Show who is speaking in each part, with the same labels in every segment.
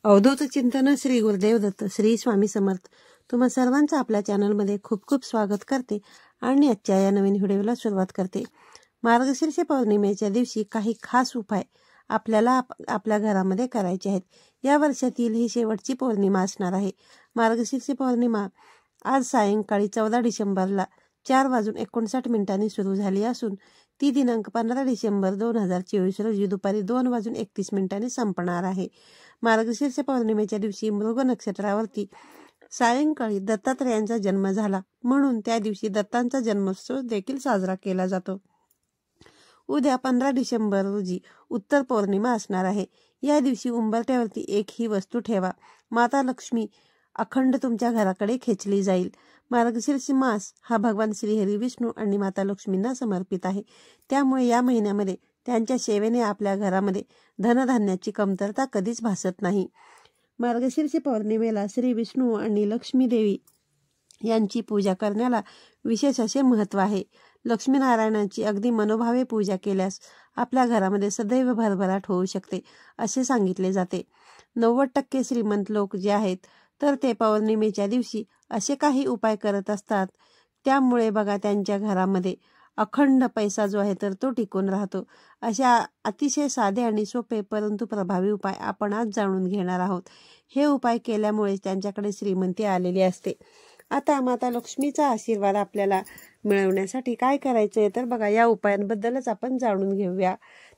Speaker 1: अवधूत चिंतन श्री गुरुदेव दत्त श्री स्वामी समर्थ. तुम्हा सर्वांचं आपल्या चॅनलमध्ये खूप खूप स्वागत करते आणि आजच्या या नवीन व्हिडिओला सुरुवात करते. मार्गशीर्ष पौर्णिमेच्या दिवशी काही खास उपाय आपल्याला आपल्या घरामध्ये करायचे आहेत. या वर्षातील ही शेवटची पौर्णिमा असणार आहे. मार्गशीर्ष पौर्णिमा आज सायंकाळी 14 डिसेंबरला 4:59 सुरू झाली असून ती दिनांक 15 डिसेंबर 2024 रोजी दुपारी 2:31 संपणार आहे. मार्गशीर्ष पौर्णिमेच्या दिवशी मृग नक्षत्रावरती सायंकाळी दत्तात्रेयांचा जन्म झाला, म्हणून त्या दिवशी दत्तांचा जन्मोत्सव देखील साजरा केला जातो. उद्या 15 डिसेंबर रोजी उत्तर पौर्णिमा असणार आहे. या दिवशी उंबरठ्यावरती एक ही वस्तू ठेवा. माता लक्ष्मी अखंड तुमच्या घराकडे खेचली जाईल. मार्गशीर्ष मास हा भगवान श्रीहरी विष्णू आणि माता लक्ष्मींना समर्पित आहे. त्यामुळे या महिन्यामध्ये त्यांच्या सेवेने आपल्या घरामध्ये धनधान्याची कमतरता कधीच भासत नाही. मार्गशीर्ष पौर्णिमेला श्री विष्णू आणि लक्ष्मी देवी यांची पूजा करण्याला विशेष असे महत्त्व आहे. लक्ष्मीनारायणांची अगदी मनोभावे पूजा केल्यास आपल्या घरामध्ये सदैव भरभराट होऊ शकते असे सांगितले जाते. 90% श्रीमंत लोक जे आहेत तर ते पौर्णिमेच्या दिवशी असे काही उपाय करत असतात. त्यामुळे बघा त्यांच्या घरामध्ये अखंड पैसा जो आहे तर तो टिकून राहतो. अशा अतिशय साधे आणि सोपे परंतु प्रभावी उपाय आपण आज जाणून घेणार आहोत. हे उपाय केल्यामुळे त्यांच्याकडे श्रीमंती आलेली असते. आता माता लक्ष्मीचा आशीर्वाद आपल्याला मिळवण्यासाठी काय करायचं आहे तर बघा या उपायांबद्दलच आपण जाणून घेऊया.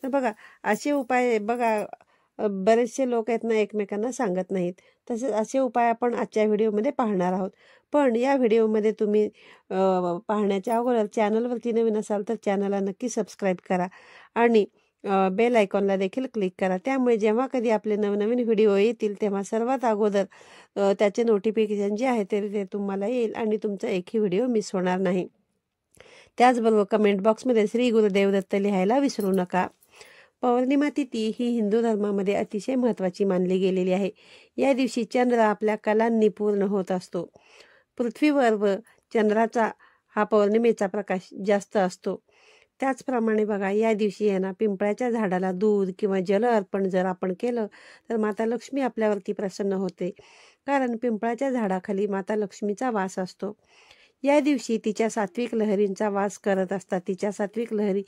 Speaker 1: तर बघा असे उपाय बघा बरेचसे लोक आहेत ना एकमेकांना सांगत नाहीत. तसेच असे उपाय आपण आजच्या व्हिडिओमध्ये पाहणार आहोत. पण या व्हिडिओमध्ये तुम्ही पाहण्याच्या अगोदर चॅनलवरती नवीन असाल तर चॅनलला नक्की सबस्क्राईब करा आणि बेल आयकॉनला देखील क्लिक करा. त्यामुळे जेव्हा कधी आपले नवनवीन व्हिडिओ येतील तेव्हा सर्वात अगोदर त्याचे नोटिफिकेशन जे आहे ते तुम्हाला येईल आणि तुमचा एकही व्हिडिओ मिस होणार नाही. त्याचबरोबर कमेंट बॉक्समध्ये श्री गुरुदेव दत्त लिहायला विसरू नका. पौर्णिमा तिथी ही हिंदू धर्मामध्ये अतिशय महत्त्वाची मानली गेलेली आहे. या दिवशी चंद्र आपल्या कलांनी पूर्ण होत असतो. पृथ्वीवर व चंद्राचा हा पौर्णिमेचा प्रकाश जास्त असतो. त्याचप्रमाणे बघा या दिवशी आहे ना पिंपळाच्या झाडाला दूध किंवा जल अर्पण जर आपण केलं तर माता लक्ष्मी आपल्यावरती प्रसन्न होते, कारण पिंपळाच्या झाडाखाली माता लक्ष्मीचा वास असतो. या दिवशी तिच्या सात्विक लहरींचा वास करत असतात. तिच्या सात्विक लहरी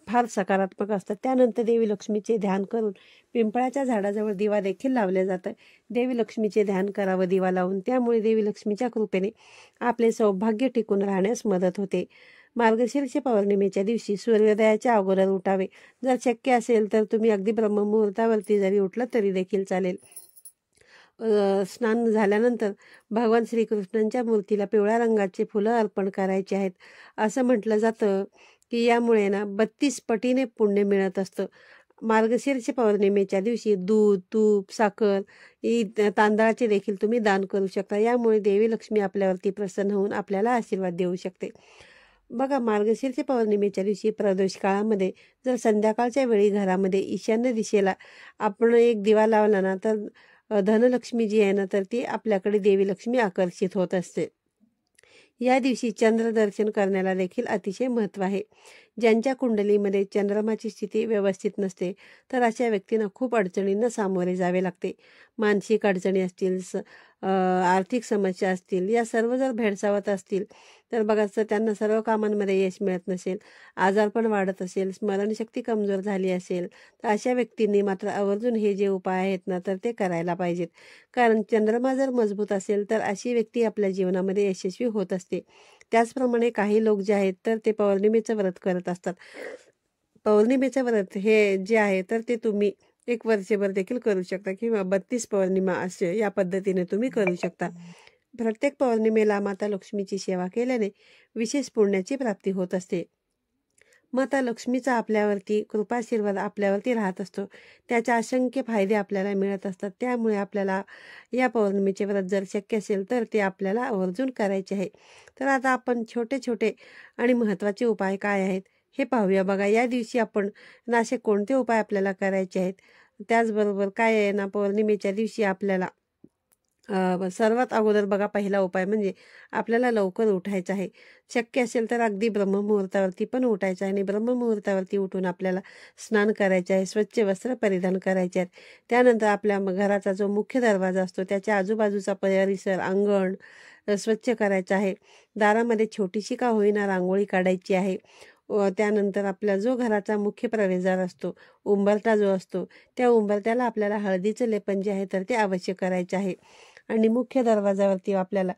Speaker 1: फार सकारात्मक असतात. त्यानंतर देवी लक्ष्मीचे ध्यान करून पिंपळाच्या झाडाजवळ दिवा देखील लावले जातं. देवी लक्ष्मीचे ध्यान करावं दिवा लावून. त्यामुळे देवी लक्ष्मीच्या कृपेने आपले सौभाग्य टिकून राहण्यास मदत होते. मार्गशीर्ष पौर्णिमेच्या दिवशी सूर्योदयाच्या अगोदर उठावे. जर शक्य असेल तर तुम्ही अगदी ब्रह्ममुहूर्तावरती जरी उठलं तरी देखील चालेल. स्नान झाल्यानंतर भगवान श्रीकृष्णांच्या मूर्तीला पिवळ्या रंगाचे फुलं अर्पण करायचे आहेत. असं म्हटलं जातं की यामुळे ना 32 पटीने पुण्य मिळत असतं. मार्गशीर्ष पौर्णिमेच्या दिवशी दूध, तूप, साखर तांदळाचे देखील तुम्ही दान करू शकता. यामुळे देवी लक्ष्मी आपल्यावरती प्रसन्न होऊन आपल्याला आशीर्वाद देऊ शकते. बघा मार्गशीर्ष पौर्णिमेच्या दिवशी प्रदोष काळामध्ये जर संध्याकाळच्या वेळी घरामध्ये ईशान्य दिशेला आपण एक दिवा लावला ना तर धनलक्ष्मी जी आहे ना तर ती आपल्याकडे देवी लक्ष्मी आकर्षित होत असते. या दिवशी चंद्रदर्शन करण्याला देखील अतिशय महत्त्व आहे. ज्यांच्या कुंडलीमध्ये चंद्रमाची स्थिती व्यवस्थित नसते तर अशा व्यक्तींना खूप अडचणींना सामोरे जावे लागते. मानसिक अडचणी असतील, आर्थिक समस्या असतील, या सर्व जर भेडसावत असतील तर बघा त्यांना सर्व कामांमध्ये यश मिळत नसेल, आजारपण वाढत असेल, स्मरणशक्ती कमजोर झाली असेल तर अशा व्यक्तींनी मात्र आवर्जून हे जे उपाय आहेत ना तर ते करायला पाहिजेत. कारण चंद्रमा जर मजबूत असेल तर अशी व्यक्ती आपल्या जीवनामध्ये यशस्वी होत असते. त्याचप्रमाणे काही लोक जे आहेत तर ते पौर्णिमेचं व्रत करत असतात. पौर्णिमेचं व्रत हे जे आहे तर ते तुम्ही 1 वर्षभर देखील करू शकता किंवा 32 पौर्णिमा असे या पद्धतीने तुम्ही करू शकता. प्रत्येक पौर्णिमेला माता लक्ष्मीची सेवा केल्याने विशेष पुण्याची प्राप्ती होत असते. माता लक्ष्मीचा आपल्यावरती कृपाशीर्वाद आपल्यावरती राहत असतो. त्याचे असंख्य फायदे आपल्याला मिळत असतात. त्यामुळे आपल्याला या पौर्णिमेचे व्रत जर शक्य असेल तर ते आपल्याला आवर्जून करायचे आहे. तर आता आपण छोटे छोटे आणि महत्त्वाचे उपाय काय आहेत हे पाहूया. बघा या दिवशी आपण असे कोणते उपाय आपल्याला करायचे आहेत. त्याचबरोबर काय आहे ना पौर्णिमेच्या दिवशी आपल्याला सर्वात अगोदर बघा पहिला उपाय म्हणजे आपल्याला लवकर उठायचं आहे. शक्य असेल तर अगदी ब्रह्ममुहूर्तावरती पण उठायचं आहे आणि ब्रह्ममुहूर्तावरती उठून आपल्याला स्नान करायचे आहे, स्वच्छ वस्त्र परिधान करायचे आहेत. त्यानंतर आपल्या घराचा जो मुख्य दरवाजा असतो त्याच्या आजूबाजूचा परिसर, अंगण स्वच्छ करायचं आहे. दारामध्ये छोटीशी का होईना रांगोळी काढायची आहे. त्यानंतर आपला जो घराचा मुख्य प्रवेशद्वार असतो, उंबरठा जो असतो, त्या उंबरठ्याला आपल्याला हळदीचं लेपन जे आहे तर ते अवश्य करायचे आहे. आणि मुख्य दरवाजावरती आपल्याला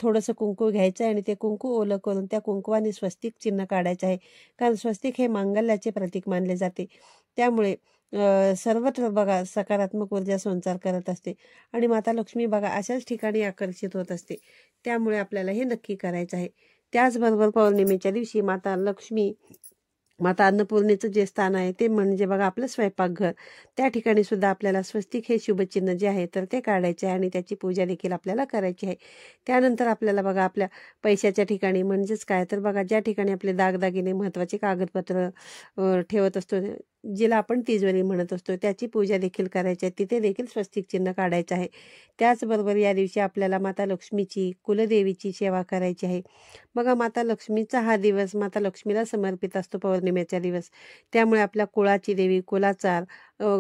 Speaker 1: थोडंसं कुंकू घ्यायचं आहे आणि ते कुंकू ओलं करून त्या कुंकवाने स्वस्तिक चिन्ह काढायचं आहे. कारण स्वस्तिक हे मांगल्याचे प्रतीक मानले जाते. त्यामुळे सर्वत्र बघा सकारात्मक ऊर्जा संचार करत असते आणि माता लक्ष्मी बघा अशाच ठिकाणी आकर्षित होत असते. त्यामुळे आपल्याला हे नक्की करायचं आहे. त्याचबरोबर पौर्णिमेच्या दिवशी माता अन्नपूर्णेचं जे स्थान आहे ते म्हणजे बघा आपलं स्वयंपाकघर, त्या ठिकाणी सुद्धा आपल्याला स्वस्तिक हे शुभचिन्ह जे आहे तर ते काढायचे आहे आणि त्याची पूजा देखील आपल्याला करायची आहे. त्यानंतर आपल्याला बघा आपल्या पैशाच्या ठिकाणी म्हणजेच काय तर बघा ज्या ठिकाणी आपले दागदागिने महत्त्वाचे कागदपत्र ठेवत असतो, जिला आपण तिजोरी म्हणत असतो, त्याची पूजा देखील करायची आहे. तिथे देखील स्वस्तिक चिन्ह काढायचं आहे. त्याचबरोबर या दिवशी आपल्याला माता लक्ष्मीची, कुलदेवीची सेवा करायची आहे. बघा माता लक्ष्मीचा हा दिवस माता लक्ष्मीला समर्पित असतो पौर्णिमेचा दिवस. त्यामुळे आपल्या कुळाची देवी, कुलाचार,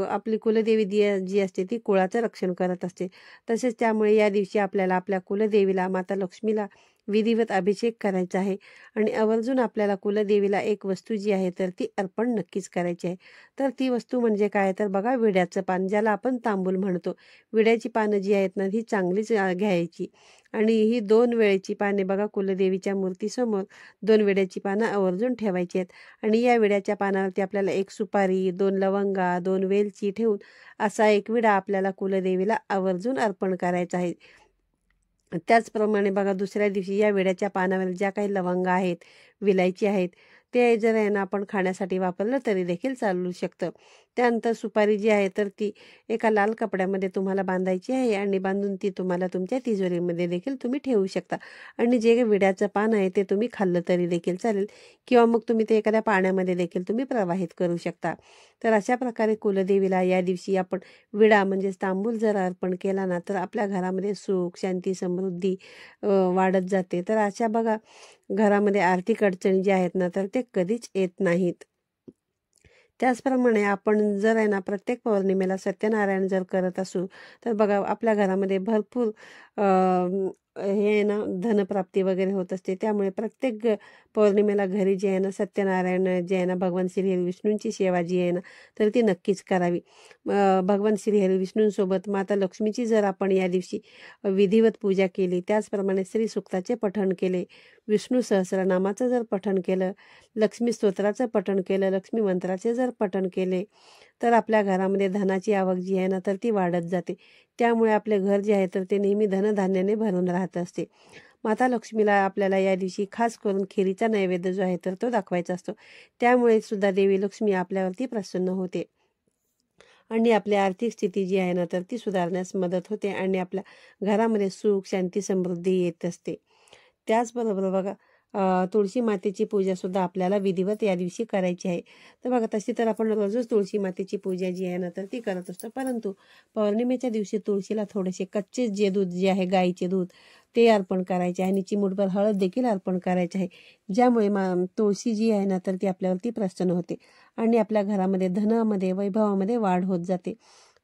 Speaker 1: आपली कुलदेवी जी असते ती कुळाचं रक्षण करत असते. तसेच त्यामुळे या दिवशी आपल्याला आपल्या कुलदेवीला माता लक्ष्मीला विधिवत अभिषेक करायचा आहे आणि आवर्जून आपल्याला कुलदेवीला एक वस्तू जी आहे तर ती अर्पण नक्कीच करायची आहे. तर ती वस्तू म्हणजे काय तर बघा विड्याचं पान, ज्याला आपण तांबूल म्हणतो. विड्याची पानं जी आहेत ना ही चांगलीच घ्यायची आणि ही 2 वेळेची पाने बघा कुलदेवीच्या मूर्तीसमोर 2 विड्याची पानं आवर्जून ठेवायची आहेत आणि या विड्याच्या पानावरती आपल्याला 1 सुपारी, 2 लवंगा, 2 वेलची ठेवून असा एक विडा आपल्याला कुलदेवीला आवर्जून अर्पण करायचा आहे. त्याचप्रमाणे बघा दुसऱ्या दिवशी या विड्याच्या पानावर ज्या काही लवंगा आहेत, विलायची आहेत, ते जर आहे ना आपण खाण्यासाठी वापरलं तरी देखील चालू शकतं. त्यानंतर सुपारी जी आहे तर ती एका लाल कपड्यामध्ये तुम्हाला बांधायची आहे आणि बांधून ती तुम्हाला तुमच्या तिजोरीमध्ये देखील तुम्ही ठेवू शकता आणि जे विड्याचं पान आहे ते तुम्ही खाल्लं तरी देखील चालेल किंवा मग तुम्ही ते एखाद्या पाण्यामध्ये देखील तुम्ही प्रवाहित करू शकता. तर अशा प्रकारे कुलदेवीला या दिवशी आपण विडा म्हणजेच तांबूल जर अर्पण केला ना तर आपल्या घरामध्ये सुख, शांती, समृद्धी वाढत जाते. तर अशा बघा घरामध्ये आर्थिक अडचणी ज्या आहेत ना तर ते कधीच येत नाहीत. त्याचप्रमाणे आपण जर आहे ना प्रत्येक पौर्णिमेला सत्यनारायण जर करत असू तर बघा आपल्या घरामध्ये भरपूर हे आहे ना धनप्राप्ती वगैरे होत असते. त्यामुळे प्रत्येक पौर्णिमेला घरी जे आहे ना सत्यनारायण जे आहे ना भगवान श्रीहरी विष्णूंची सेवा जी आहे ना तर ती नक्कीच करावी. भगवान श्रीहरी विष्णूंसोबत माता लक्ष्मीची जर आपण या दिवशी विधिवत पूजा केली, त्याचप्रमाणे श्री सूक्ताचे पठण केले, विष्णू सहस्रनामाचं जर पठण केलं, लक्ष्मी स्तोत्राचं पठण केलं, लक्ष्मी मंत्राचे जर पठण केले तर आपल्या घरामध्ये धनाची आवक जी आहे ना तर ती वाढत जाते. त्यामुळे आपले घर जे आहे तर ते नेहमी धनधान्याने भरून राहत असते. माता लक्ष्मीला आपल्याला या दिवशी खास करून खिरीचा नैवेद्य जो आहे तर तो दाखवायचा असतो. त्यामुळे सुद्धा देवी लक्ष्मी आपल्यावरती प्रसन्न होते आणि आपली आर्थिक स्थिती जी आहे ना तर ती सुधारण्यास मदत होते आणि आपल्या घरामध्ये सुख, शांती, समृद्धी येत असते. त्याचबरोबर बघा तुळशी मातेची पूजा सुद्धा आपल्याला विधिवत या दिवशी करायची आहे. तर बघा तशी तर आपण रोजच तुळशी मातेची पूजा जी आहे ना तर ती करत असतो, परंतु पौर्णिमेच्या दिवशी तुळशीला थोडेसे कच्चे जे दूध जे आहे गाईचे दूध ते अर्पण करायचे आहे आणि चिमूटभर हळद देखील अर्पण करायचे आहे, ज्यामुळे तुळशी जी आहे ना तर ती आपल्यावरती प्रसन्न होते आणि आपल्या घरामध्ये धनामध्ये, वैभवामध्ये वाढ होत जाते.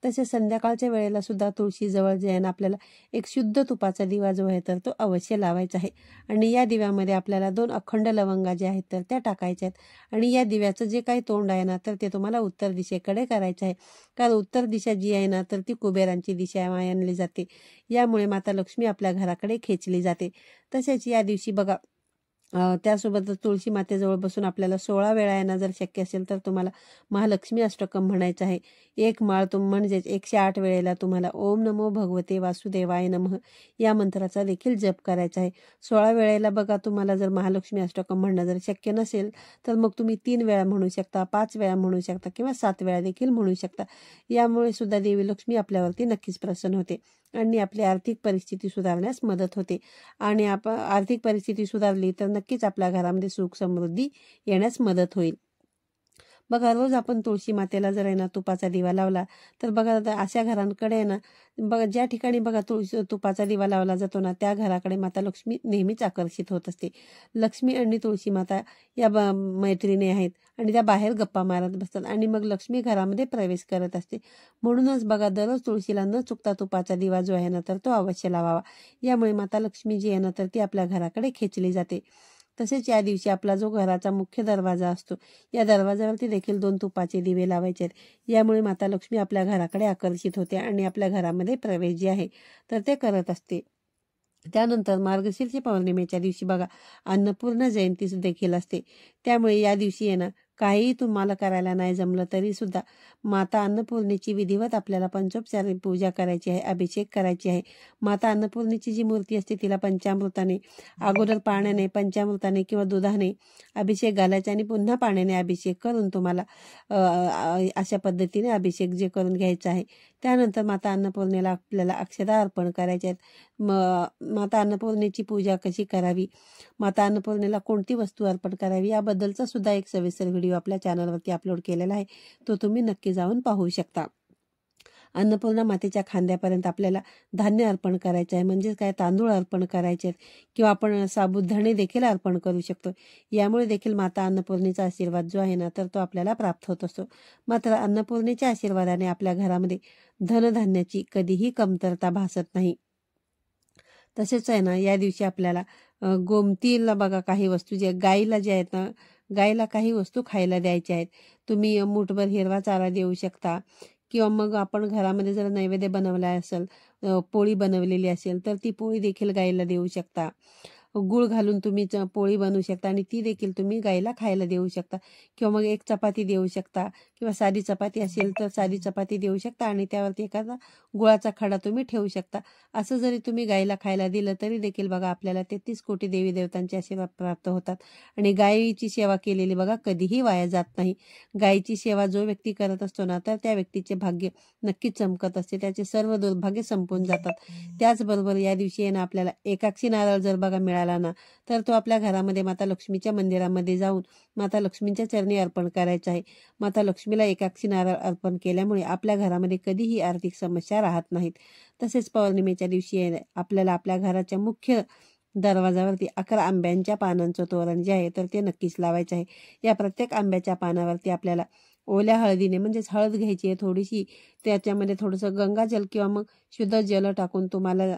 Speaker 1: तसेच संध्याकाळच्या वेळेला सुद्धा तुळशीजवळ जे आहे ना आपल्याला एक शुद्ध तुपाचा दिवा जो आहे तर तो अवश्य लावायचा आहे आणि या दिव्यामध्ये आपल्याला 2 अखंड लवंगा ज्या आहेत तर त्या टाकायच्या आहेत आणि या दिव्याचं जे काही तोंड आहे ना तर ते तुम्हाला उत्तर दिशेकडे करायचं आहे. कारण उत्तर दिशा जी आहे ना तर ती कुबेरांची दिशा मानली जाते. यामुळे माता लक्ष्मी आपल्या घराकडे खेचली जाते. तसेच या दिवशी बघा त्यासोबतच तुळशी मातेजवळ बसून आपल्याला 16 वेळा यांना जर शक्य असेल तर तुम्हाला महालक्ष्मी अष्टकम म्हणायचं आहे. एक माळ म्हणजेच 108 वेळेला तुम्हाला ओम नमो भगवते वासुदेवाय नमः या मंत्राचा देखील जप करायचा आहे. 16 वेळेला बघा तुम्हाला जर महालक्ष्मी अष्टकम म्हणणं जर शक्य नसेल तर मग तुम्ही 3 वेळा म्हणू शकता, 5 वेळा म्हणू शकता किंवा 7 वेळा देखील म्हणू शकता. यामुळे सुद्धा देवी लक्ष्मी आपल्यावरती नक्कीच प्रसन्न होते आणि आपली आर्थिक परिस्थिती सुधारण्यास मदत होते आणि आर्थिक परिस्थिती सुधारली तर नक्कीच आपल्या घरामध्ये सुख समृद्धी येण्यास मदत होईल. बघा रोज आपण तुळशी मातेला जर आहे ना तुपाचा दिवा लावला तर बघा अशा घरांकडे आहे ना बघा ज्या ठिकाणी बघा तुपाचा दिवा लावला जातो ना त्या घराकडे माता लक्ष्मी नेहमीच आकर्षित होत असते. लक्ष्मी आणि तुळशी माता या मैत्रिणी आहेत आणि त्या बाहेर गप्पा मारत बसतात आणि मग लक्ष्मी घरामध्ये प्रवेश करत असते. म्हणूनच बघा दररोज तुळशीला न चुकता तुपाचा दिवा जो आहे ना तर तो अवश्य लावावा. यामुळे माता लक्ष्मी जी आहे ना तर ती आपल्या घराकडे खेचली जाते. तसेच या दिवशी आपला जो घराचा मुख्य दरवाजा असतो या दरवाजावरती देखील 2 तुपाचे दिवे लावायचे आहेत. यामुळे माता लक्ष्मी आपल्या घराकडे आकर्षित होते आणि आपल्या घरामध्ये प्रवेश जे आहे तर ते करत असते. त्यानंतर मार्गशीर्ष पौर्णिमेच्या दिवशी बघा अन्नपूर्णा जयंती देखील असते. त्यामुळे या दिवशी आहे ना काही तुम्हाला करायला नाही जमलं तरी सुद्धा माता अन्नपूर्णेची विधिवत आपल्याला पंचोपचार पूजा करायची आहे, अभिषेक करायची आहे. माता अन्नपूर्णेची जी मूर्ती असते तिला पंचामृताने अगोदर पाण्याने पंचामृताने किंवा दुधाने अभिषेक घालायचा आणि पुन्हा पाण्याने अभिषेक करून तुम्हाला अशा पद्धतीने अभिषेक जे करून घ्यायचा आहे. त्यानंतर माता अन्नपूर्णेला आपल्याला अक्षता अर्पण करायच्या आहेत. माता अन्नपूर्णेची पूजा कशी करावी, माता अन्नपूर्णेला कोणती वस्तू अर्पण करावी याबद्दलचा सुद्धा एक सविस्तर व्हिडिओ आपल्या चॅनलवरती अपलोड केलेला आहे. तो तुम्ही नक्की जाऊन पाहू शकता. अन्नपूर्णा मातेच्या खांद्यापर्यंत आपल्याला धान्य अर्पण करायचं आहे, म्हणजेच काय तांदूळ अर्पण करायचे आहेत किंवा आपण साबुदाणे देखील अर्पण करू शकतो. यामुळे देखील माता अन्नपूर्णेचा आशीर्वाद जो आहे ना तर तो आपल्याला प्राप्त होत असतो. मात्र अन्नपूर्णेच्या आशीर्वादाने आपल्या घरामध्ये धनधान्याची कधीही कमतरता भासत नाही. तसेच आहे ना या दिवशी आपल्याला गोमतीला बघा काही वस्तू जे गाईला जे आहेत ना गाईला काही वस्तू खायला द्यायच्या आहेत. तुम्ही मूठभर हिरवा चारा देऊ शकता किंवा मग आपण घरामध्ये जर नैवेद्य बनवला असेल, पोळी बनवलेली असेल तर ती पोळी देखील गाईला देऊ शकता. गूळ घालून तुम्ही पोळी बनवू शकता आणि ती देखील तुम्ही गाईला खायला देऊ शकता किंवा मग एक चपाती देऊ शकता किंवा साधी चपाती असेल तर साधी चपाती देऊ शकता आणि त्यावरती एखादा गुळाचा खडा तुम्ही ठेवू शकता. असं जरी तुम्ही गाईला खायला दिलं तरी देखील बघा आपल्याला 33 कोटी देवी देवतांचे आशीर्वाद प्राप्त होतात. आणि गायीची सेवा केलेली बघा कधीही वाया जात नाही. गायीची सेवा जो व्यक्ती करत असतो ना तर त्या व्यक्तीचे भाग्य नक्कीच चमकत असते, त्याचे सर्व दुर्भाग्य संपून जातात. त्याचबरोबर या दिवशी आहे ना आपल्याला एकाक्षी नारळ जर बघा मिळाला ना तर तो आपल्या घरामध्ये माता लक्ष्मीच्या मंदिरामध्ये जाऊन माता लक्ष्मींच्या चरणी अर्पण करायचा आहे. माता लक्ष्मीला एकाक्षी नारळ अर्पण केल्यामुळे आपल्या घरामध्ये कधीही आर्थिक समस्या राहत नाहीत. तसेच पौर्णिमेच्या दिवशी आपल्याला आपल्या घराच्या मुख्य दरवाजावरती 11 आंब्यांच्या पानांचं तोरण जे आहे तर ते नक्कीच लावायचं आहे. या प्रत्येक आंब्याच्या पानावरती आपल्याला ओल्या हळदीने म्हणजेच हळद घ्यायची आहे थोडीशी, त्याच्यामध्ये थोडंसं गंगाजल किंवा मग शुद्ध जल टाकून तुम्हाला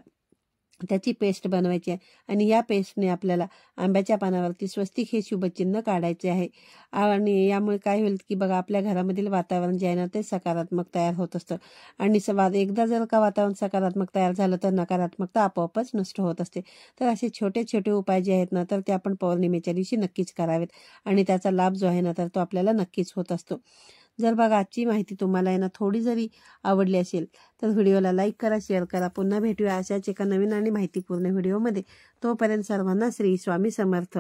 Speaker 1: त्याची पेस्ट बनवायची आहे आणि या पेस्टने आपल्याला आंब्याच्या पानावरती स्वस्तिक हे शुभचिन्ह काढायचे आहे. आणि यामुळे काय होईल की बघा आपल्या घरामधील वातावरण जे आहे ना ते सकारात्मक तयार होत असतं आणि एकदा जर का वातावरण सकारात्मक तयार झालं तर नकारात्मकता आपोआपच नष्ट होत असते. तर असे छोटे छोटे उपाय जे आहेत ना तर ते आपण पौर्णिमेच्या दिवशी नक्कीच करावेत आणि त्याचा लाभ जो आहे ना तर तो आपल्याला नक्कीच होत असतो. जर बघा आजची माहिती तुम्हाला आहे ना थोडी जरी आवडली असेल तर व्हिडिओला लाईक करा, शेअर करा. पुन्हा भेटूया अशाच एका नवीन आणि माहितीपूर्ण व्हिडिओमध्ये. तोपर्यंत सर्वांना श्री स्वामी समर्थ.